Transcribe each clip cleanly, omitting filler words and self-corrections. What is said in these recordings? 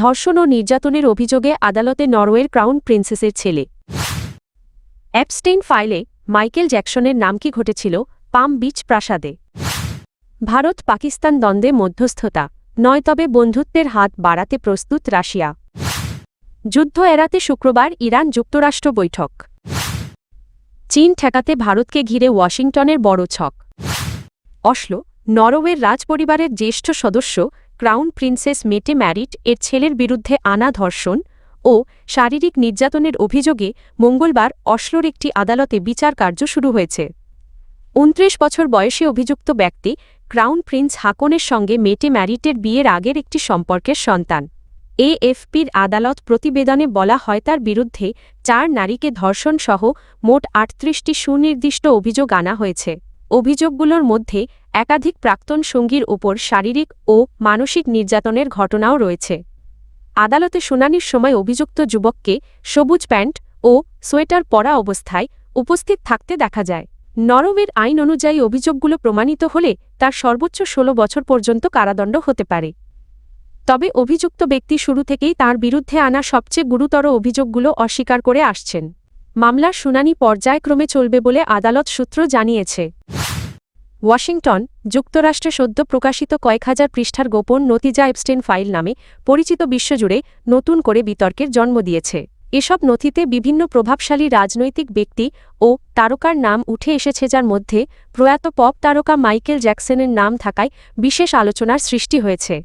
ধর্ষণ ও নির্যাতনের অভিযোগে আদালতে নরওয়ের ক্রাউন প্রিন্সেসের ছেলে। অ্যাপস্টেইন ফাইলে মাইকেল জ্যাকসনের নাম কি ঘটেছিল পাম বিচ প্রাসাদে? ভারত পাকিস্তান দ্বন্দ্বে মধ্যস্থতা নয়, তবে বন্ধুত্বের হাত বাড়াতে প্রস্তুত রাশিয়া। যুদ্ধ এড়াতে শুক্রবার ইরান যুক্তরাষ্ট্র বৈঠক। চীন ঠেকাতে ভারতকে ঘিরে ওয়াশিংটনের বড় ছক। অসলো, নরওয়ের রাজপরিবারের জ্যেষ্ঠ সদস্য ক্রাউন প্রিন্সেস মেটে ম্যারিট এর ছেলের বিরুদ্ধে আনা ধর্ষণ ও শারীরিক নির্যাতনের অভিযোগে মঙ্গলবার অসলোর একটি আদালতে বিচার কার্য শুরু হয়েছে। ২৯ বছর বয়সী অভিযুক্ত ব্যক্তি ক্রাউন প্রিন্স হাকনের সঙ্গে মেটে ম্যারিটের বিয়ের আগের একটি সম্পর্কের সন্তান। এএফপির আদালত প্রতিবেদনে বলা হয় তার বিরুদ্ধে ৪ নারীকে ধর্ষণসহ মোট ৩৮টি সুনির্দিষ্ট অভিযোগ আনা হয়েছে। অভিযোগগুলোর মধ্যে একাধিক প্রাক্তন সঙ্গীর ওপর শারীরিক ও মানসিক নির্যাতনের ঘটনাও রয়েছে। আদালতে শুনানির সময় অভিযুক্ত যুবককে সবুজ প্যান্ট ও সোয়েটার পরা অবস্থায় উপস্থিত থাকতে দেখা যায়। নরওয়ের আইন অনুযায়ী অভিযোগগুলো প্রমাণিত হলে তার সর্বোচ্চ ১৬ বছর পর্যন্ত কারাদণ্ড হতে পারে। তবে অভিযুক্ত ব্যক্তি শুরু থেকেই তাঁর বিরুদ্ধে আনা সবচেয়ে গুরুতর অভিযোগগুলো অস্বীকার করে আসছেন। মামলার শুনানি পর্যায়ক্রমে চলবে বলে আদালত সূত্র জানিয়েছে। ওয়াশিংটন, যুক্তরাষ্ট্রে সদ্য প্রকাশিত কয়েক হাজার পৃষ্ঠার গোপন নথি যা এপস্টেইন ফাইল নামে পরিচিত বিশ্বজুড়ে নতুন করে বিতর্কের জন্ম দিয়েছে। এসব নথিতে বিভিন্ন প্রভাবশালী রাজনৈতিক ব্যক্তি ও তারকার নাম উঠে এসেছে, যার মধ্যে প্রয়াত পপ তারকা মাইকেল জ্যাকসনের নাম থাকায় বিশেষ আলোচনার সৃষ্টি হয়েছে।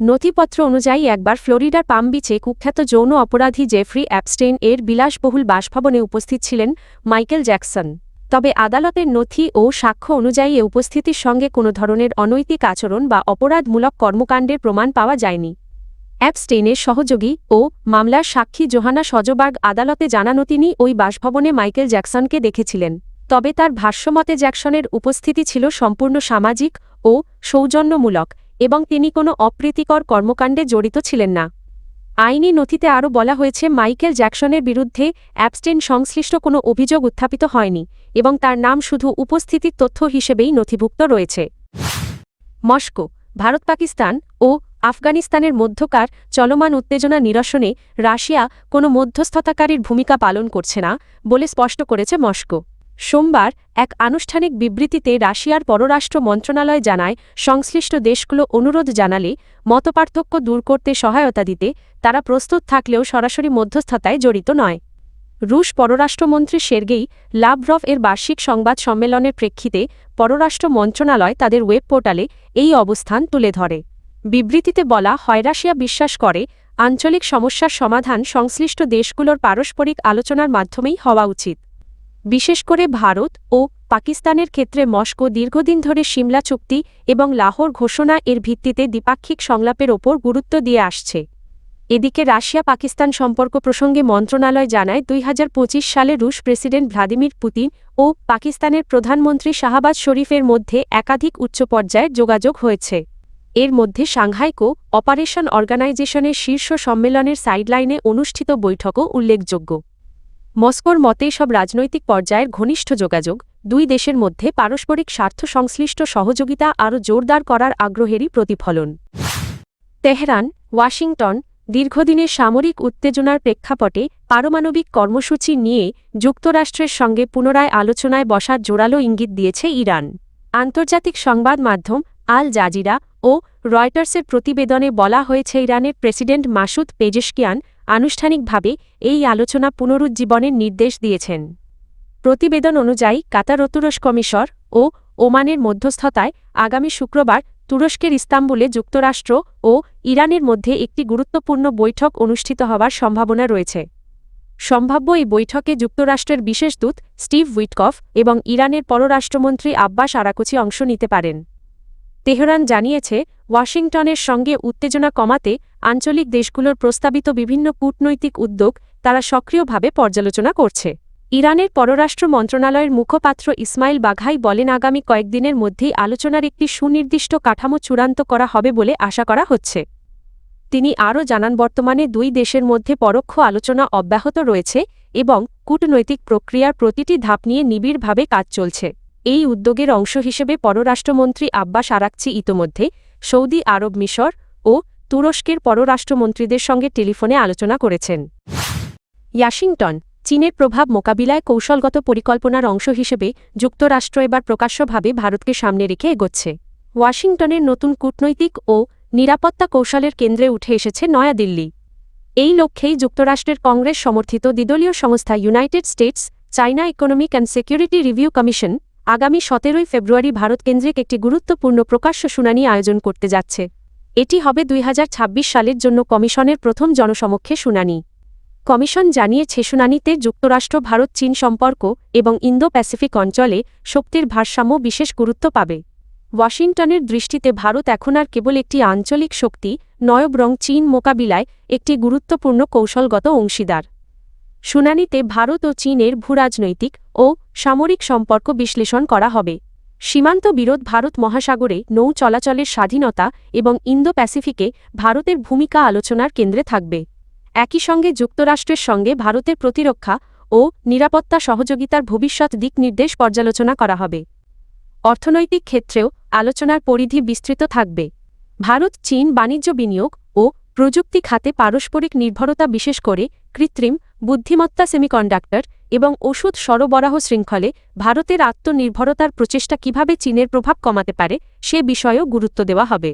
নথিপত্র অনুযায়ী একবার ফ্লোরিডার পাম বিচে কুখ্যাত যৌন অপরাধী জেফ্রি অ্যাপস্টেইন এর বিলাসবহুল বাসভবনে উপস্থিত ছিলেন মাইকেল জ্যাকসন। তবে আদালতের নথি ও সাক্ষ্য অনুযায়ী এ উপস্থিতির সঙ্গে কোনো ধরনের অনৈতিক আচরণ বা অপরাধমূলক কর্মকাণ্ডের প্রমাণ পাওয়া যায়নি। অ্যাপস্টেইনের সহযোগী ও মামলার সাক্ষী জোহানা সজবার্গ আদালতে জানানো তিনি ওই বাসভবনে মাইকেল জ্যাকসনকে দেখেছিলেন। তবে তার ভাষ্যমতে জ্যাকসনের উপস্থিতি ছিল সম্পূর্ণ সামাজিক ও সৌজন্যমূলক এবং তিনি কোনো অপ্রীতিকর কর্মকাণ্ডে জড়িত ছিলেন না। আইনি নথিতে আরও বলা হয়েছে মাইকেল জ্যাকসনের বিরুদ্ধে অ্যাপস্টেইন সংশ্লিষ্ট কোনো অভিযোগ উত্থাপিত হয়নি এবং তার নাম শুধু উপস্থিতির তথ্য হিসেবেই নথিভুক্ত রয়েছে। মস্কো, ভারত পাকিস্তান ও আফগানিস্তানের মধ্যকার চলমান উত্তেজনা নিরসনে রাশিয়া কোনো মধ্যস্থতাকারীর ভূমিকা পালন করছে না বলে স্পষ্ট করেছে মস্কো। সোমবার এক আনুষ্ঠানিক বিবৃতিতে রাশিয়ার পররাষ্ট্র মন্ত্রণালয় জানায়, সংশ্লিষ্ট দেশগুলো অনুরোধ জানালে মতপার্থক্য দূর করতে সহায়তা দিতে তারা প্রস্তুত থাকলেও সরাসরি মধ্যস্থতায় জড়িত নয়। রুশ পররাষ্ট্রমন্ত্রী সের্গেই লাভরভ এর বার্ষিক সংবাদ সম্মেলনের প্রেক্ষিতে পররাষ্ট্র মন্ত্রণালয় তাদের ওয়েব পোর্টালে এই অবস্থান তুলে ধরে। বিবৃতিতে বলা হয়, রাশিয়া বিশ্বাস করে আঞ্চলিক সমস্যার সমাধান সংশ্লিষ্ট দেশগুলোর পারস্পরিক আলোচনার মাধ্যমেই হওয়া উচিত। বিশেষ করে ভারত ও পাকিস্তানের ক্ষেত্রে মস্কো দীর্ঘদিন ধরে সিমলা চুক্তি এবং লাহোর ঘোষণা এর ভিত্তিতে দ্বিপাক্ষিক সংলাপের ওপর গুরুত্ব দিয়ে আসছে। এদিকে রাশিয়া পাকিস্তান সম্পর্ক প্রসঙ্গে মন্ত্রণালয় জানায়, ২০২৫ সালে রুশ প্রেসিডেন্ট ভ্লাদিমির পুতিন ও পাকিস্তানের প্রধানমন্ত্রী শাহবাজ শরীফের মধ্যে একাধিক উচ্চ পর্যায়ের যোগাযোগ হয়েছে। এর মধ্যে সাংহাই কো অপারেশন অর্গানাইজেশনের শীর্ষ সম্মেলনের সাইডলাইনে অনুষ্ঠিত বৈঠকও উল্লেখযোগ্য। মস্কোর মতে সব রাজনৈতিক পর্যায়ের ঘনিষ্ঠ যোগাযোগ দুই দেশের মধ্যে পারস্পরিক স্বার্থ সংশ্লিষ্ট সহযোগিতা আরও জোরদার করার আগ্রহেরই প্রতিফলন। তেহরান, ওয়াশিংটন, দীর্ঘদিনের সামরিক উত্তেজনার প্রেক্ষাপটে পারমাণবিক কর্মসূচি নিয়ে যুক্তরাষ্ট্রের সঙ্গে পুনরায় আলোচনায় বসার জোরালো ইঙ্গিত দিয়েছে ইরান। আন্তর্জাতিক সংবাদ মাধ্যম আল জাজিরা ও রয়টার্সের প্রতিবেদনে বলা হয়েছে, ইরানের প্রেসিডেন্ট মাসুদ পেজেশকিয়ান আনুষ্ঠানিকভাবে এই আলোচনা পুনরুজ্জীবনের নির্দেশ দিয়েছেন। প্রতিবেদন অনুযায়ী কাতার ও তুরস্ক মিশর ও ওমানের মধ্যস্থতায় আগামী শুক্রবার তুরস্কের ইস্তাম্বুলে যুক্তরাষ্ট্র ও ইরানের মধ্যে একটি গুরুত্বপূর্ণ বৈঠক অনুষ্ঠিত হওয়ার সম্ভাবনা রয়েছে। সম্ভাব্য এই বৈঠকে যুক্তরাষ্ট্রের বিশেষ দূত স্টিভ উইটকফ এবং ইরানের পররাষ্ট্রমন্ত্রী আব্বাস আরাকচি অংশ নিতে পারেন। তেহরান জানিয়েছে, ওয়াশিংটনের সঙ্গে উত্তেজনা কমাতে আঞ্চলিক দেশগুলোর প্রস্তাবিত বিভিন্ন কূটনৈতিক উদ্যোগ তারা সক্রিয়ভাবে পর্যালোচনা করছে। ইরানের পররাষ্ট্র মন্ত্রণালয়ের মুখপাত্র ইসমাইল বাঘাই বলেন, আগামী কয়েকদিনের মধ্যেই আলোচনার একটি সুনির্দিষ্ট কাঠামো চূড়ান্ত করা হবে বলে আশা করা হচ্ছে। তিনি আরও জানান, বর্তমানে দুই দেশের মধ্যে পরোক্ষ আলোচনা অব্যাহত রয়েছে এবং কূটনৈতিক প্রক্রিয়ার প্রতিটি ধাপ নিয়ে নিবিড়ভাবে কাজ চলছে। এই উদ্যোগের অংশ হিসেবে পররাষ্ট্রমন্ত্রী আব্বাস আরাকচি ইতোমধ্যে সৌদি আরব, মিশর ও তুরস্কের পররাষ্ট্রমন্ত্রীদের সঙ্গে টেলিফোনে আলোচনা করেছেন। ওয়াশিংটন, চীনের প্রভাব মোকাবিলায় কৌশলগত পরিকল্পনার অংশ হিসেবে যুক্তরাষ্ট্র এবার প্রকাশ্যভাবে ভারতকে সামনে রেখে এগোচ্ছে। ওয়াশিংটনের নতুন কূটনৈতিক ও নিরাপত্তা কৌশলের কেন্দ্রে উঠে এসেছে নয়াদিল্লি। এই লক্ষ্যেই যুক্তরাষ্ট্রের কংগ্রেস সমর্থিত দ্বিদলীয় সংস্থা United states China economic and security review commission আগামী 17 ফেব্রুয়ারি ভারতকেন্দ্রিক একটি গুরুত্বপূর্ণ প্রকাশ্য শুনানি আয়োজন করতে যাচ্ছে। এটি হবে 2026 সালের জন্য কমিশনের প্রথম জনসমক্ষে শুনানি। কমিশন জানিয়েছে, শুনানিতে যুক্তরাষ্ট্র ভারত চীন সম্পর্ক এবং ইন্দো প্যাসিফিক অঞ্চলে শক্তির ভারসাম্য বিশেষ গুরুত্ব পাবে। ওয়াশিংটনের দৃষ্টিতে ভারত এখন আর কেবল একটি আঞ্চলিক শক্তি নয়, বরং চীন মোকাবিলায় একটি গুরুত্বপূর্ণ কৌশলগত অংশীদার। শুনানিতে ভারত ও চীনের ভূরাজনৈতিক ও সামরিক সম্পর্ক বিশ্লেষণ করা হবে। সীমান্ত বিরোধ, ভারত মহাসাগরে নৌ চলাচলের স্বাধীনতা এবং ইন্দো প্যাসিফিকে ভারতের ভূমিকা আলোচনার কেন্দ্রে থাকবে। একই সঙ্গে যুক্তরাষ্ট্রের সঙ্গে ভারতের প্রতিরক্ষা ও নিরাপত্তা সহযোগিতার ভবিষ্যৎ দিক নির্দেশ পর্যালোচনা করা হবে। অর্থনৈতিক ক্ষেত্রেও আলোচনার পরিধি বিস্তৃত থাকবে। ভারত চীন বাণিজ্য, বিনিয়োগ ও প্রযুক্তি খাতে পারস্পরিক নির্ভরতা, বিশেষ করে কৃত্রিম বুদ্ধিমত্তা, সেমিকন্ডাক্টর এবং ওষুধ সরবরাহ শৃঙ্খলে ভারতের আত্মনির্ভরতার প্রচেষ্টা কিভাবে চীনের প্রভাব কমাতে পারে সে বিষয়েও গুরুত্ব দেওয়া হবে।